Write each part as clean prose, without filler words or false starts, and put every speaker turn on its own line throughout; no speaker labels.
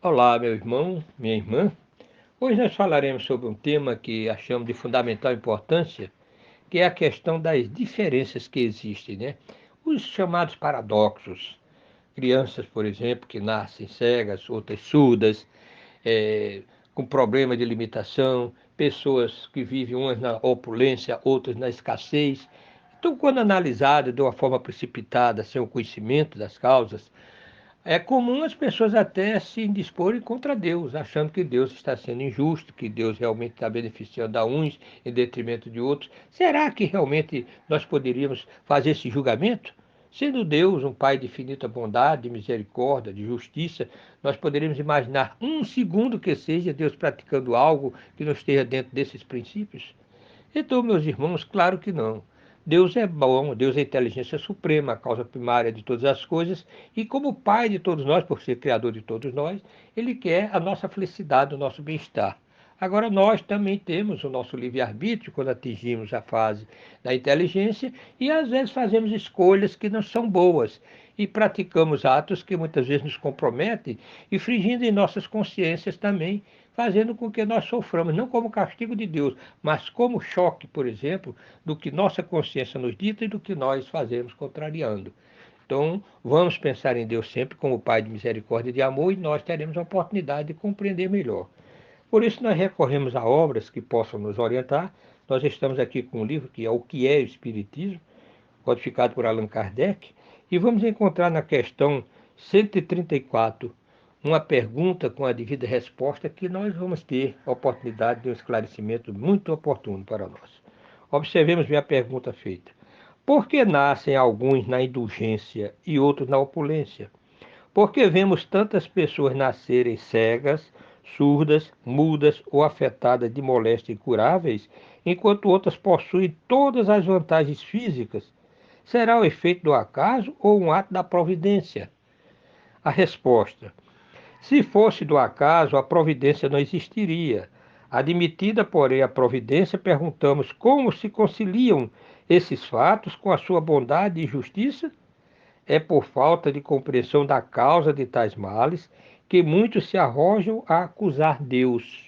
Olá, meu irmão, minha irmã. Hoje nós falaremos sobre um tema que achamos de fundamental importância, que é a questão das diferenças que existem, né? Os chamados paradoxos. Crianças, por exemplo, que nascem cegas, outras surdas, com problema de limitação, pessoas que vivem umas na opulência, outras na escassez. Então, quando analisado de uma forma precipitada, sem o conhecimento das causas, é comum as pessoas até se indisporem contra Deus, achando que Deus está sendo injusto, que Deus realmente está beneficiando a uns em detrimento de outros. Será que realmente nós poderíamos fazer esse julgamento? Sendo Deus um Pai de infinita bondade, de misericórdia, de justiça, nós poderíamos imaginar um segundo que seja Deus praticando algo que não esteja dentro desses princípios? Então, meus irmãos, claro que não. Deus é bom, Deus é a inteligência suprema, a causa primária de todas as coisas, e como Pai de todos nós, por ser Criador de todos nós, Ele quer a nossa felicidade, o nosso bem-estar. Agora, nós também temos o nosso livre-arbítrio quando atingimos a fase da inteligência e às vezes fazemos escolhas que não são boas e praticamos atos que muitas vezes nos comprometem, infringindo em nossas consciências também, fazendo com que nós soframos, não como castigo de Deus, mas como choque, por exemplo, do que nossa consciência nos dita e do que nós fazemos contrariando. Então, vamos pensar em Deus sempre como Pai de misericórdia e de amor e nós teremos a oportunidade de compreender melhor. Por isso, nós recorremos a obras que possam nos orientar. Nós estamos aqui com um livro que é O que é o Espiritismo, codificado por Allan Kardec, e vamos encontrar na questão 134 uma pergunta com a devida resposta que nós vamos ter a oportunidade de um esclarecimento muito oportuno para nós. Observemos bem a pergunta feita. Por que nascem alguns na indulgência e outros na opulência? Por que vemos tantas pessoas nascerem cegas, surdas, mudas ou afetadas de moléstias incuráveis, enquanto outras possuem todas as vantagens físicas? Será o efeito do acaso ou um ato da providência? A resposta: se fosse do acaso, a providência não existiria. Admitida, porém, a providência, perguntamos como se conciliam esses fatos com a sua bondade e justiça? É por falta de compreensão da causa de tais males que muitos se arrojam a acusar Deus.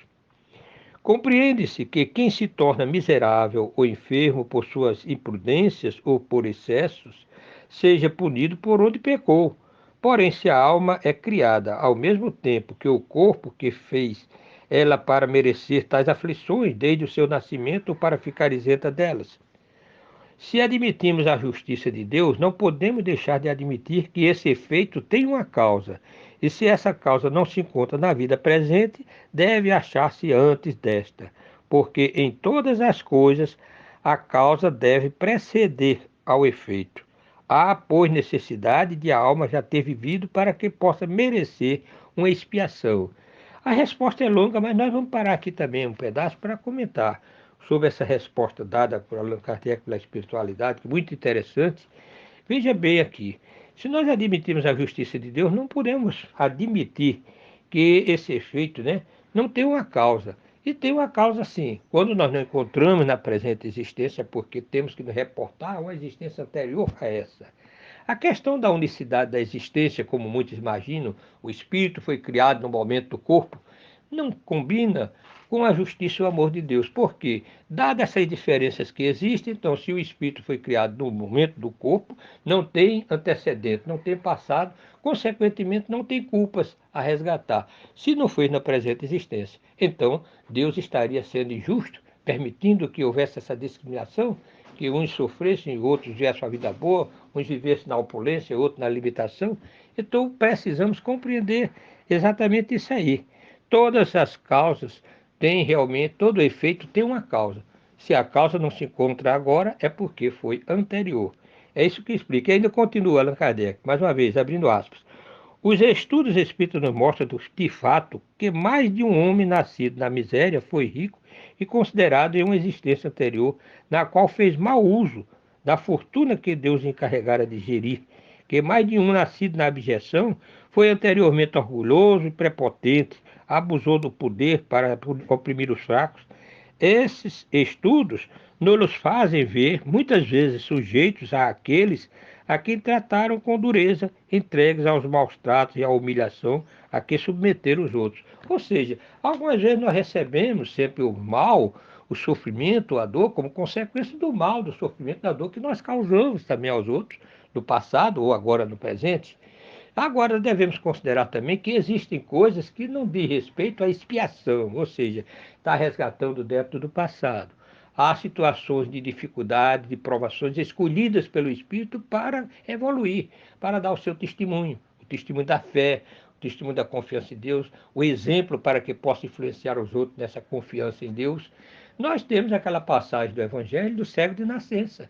Compreende-se que quem se torna miserável ou enfermo por suas imprudências ou por excessos, seja punido por onde pecou. Porém, se a alma é criada ao mesmo tempo que o corpo que fez ela para merecer tais aflições desde o seu nascimento ou para ficar isenta delas. Se admitimos a justiça de Deus, não podemos deixar de admitir que esse efeito tem uma causa. E se essa causa não se encontra na vida presente, deve achar-se antes desta. Porque em todas as coisas a causa deve preceder ao efeito. Há, pois, necessidade de a alma já ter vivido para que possa merecer uma expiação. A resposta é longa, mas nós vamos parar aqui também um pedaço para comentar sobre essa resposta dada por Allan Kardec pela espiritualidade, que é muito interessante. Veja bem aqui, se nós admitirmos a justiça de Deus, não podemos admitir que esse efeito, né, não tem uma causa. E tem uma causa sim. Quando nós não encontramos na presente existência, porque temos que nos reportar a uma existência anterior a essa. A questão da unicidade da existência, como muitos imaginam, o espírito foi criado no momento do corpo, não combina com a justiça e o amor de Deus. Por quê? Dadas essas diferenças que existem, então, se o espírito foi criado no momento do corpo, não tem antecedente, não tem passado, consequentemente, não tem culpas a resgatar. Se não foi na presente existência, então Deus estaria sendo injusto, permitindo que houvesse essa discriminação, que uns sofressem e outros tivessem uma vida boa, uns vivessem na opulência, outros na limitação. Então precisamos compreender exatamente isso aí. Todas as causas têm realmente, todo efeito tem uma causa. Se a causa não se encontra agora, é porque foi anterior. É isso que explica. E ainda continua Allan Kardec, mais uma vez, abrindo aspas. Os estudos espíritas nos mostram, de fato, que mais de um homem nascido na miséria foi rico e considerado em uma existência anterior, na qual fez mau uso da fortuna que Deus encarregara de gerir, que mais de um nascido na abjeção foi anteriormente orgulhoso e prepotente, abusou do poder para oprimir os fracos. Esses estudos nos fazem ver, muitas vezes, sujeitos àqueles a quem trataram com dureza, entregues aos maus tratos e à humilhação a que submeteram os outros. Ou seja, algumas vezes nós recebemos sempre o mal, o sofrimento, a dor, como consequência do mal, do sofrimento, da dor que nós causamos também aos outros, no passado ou agora no presente. Agora, devemos considerar também que existem coisas que não dizem respeito à expiação, ou seja, está resgatando o débito do passado. Há situações de dificuldade, de provações escolhidas pelo Espírito para evoluir, para dar o seu testemunho, o testemunho da fé, o testemunho da confiança em Deus, o exemplo para que possa influenciar os outros nessa confiança em Deus. Nós temos aquela passagem do Evangelho do cego de nascença,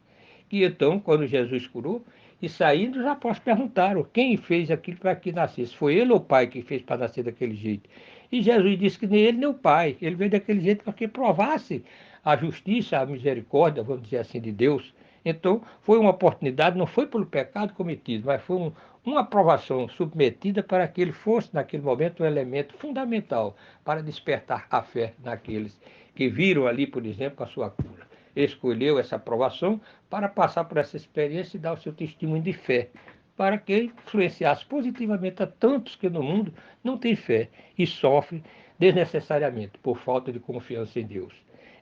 que então, quando Jesus curou, e saindo, os apóstolos perguntaram quem fez aquilo para que nascesse. Foi ele ou o pai que fez para nascer daquele jeito? E Jesus disse que nem ele nem o pai. Ele veio daquele jeito para que provasse a justiça, a misericórdia, vamos dizer assim, de Deus. Então, foi uma oportunidade, não foi pelo pecado cometido, mas foi uma aprovação submetida para que ele fosse, naquele momento, um elemento fundamental para despertar a fé naqueles que viram ali, por exemplo, a sua cura. Escolheu essa aprovação para passar por essa experiência e dar o seu testemunho de fé, para que influenciasse positivamente a tantos que no mundo não têm fé e sofrem desnecessariamente por falta de confiança em Deus.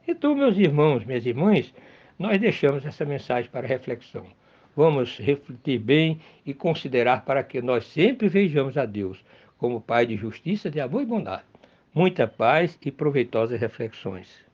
Então, meus irmãos, minhas irmãs, nós deixamos essa mensagem para reflexão. Vamos refletir bem e considerar para que nós sempre vejamos a Deus como Pai de justiça, de amor e bondade. Muita paz e proveitosas reflexões.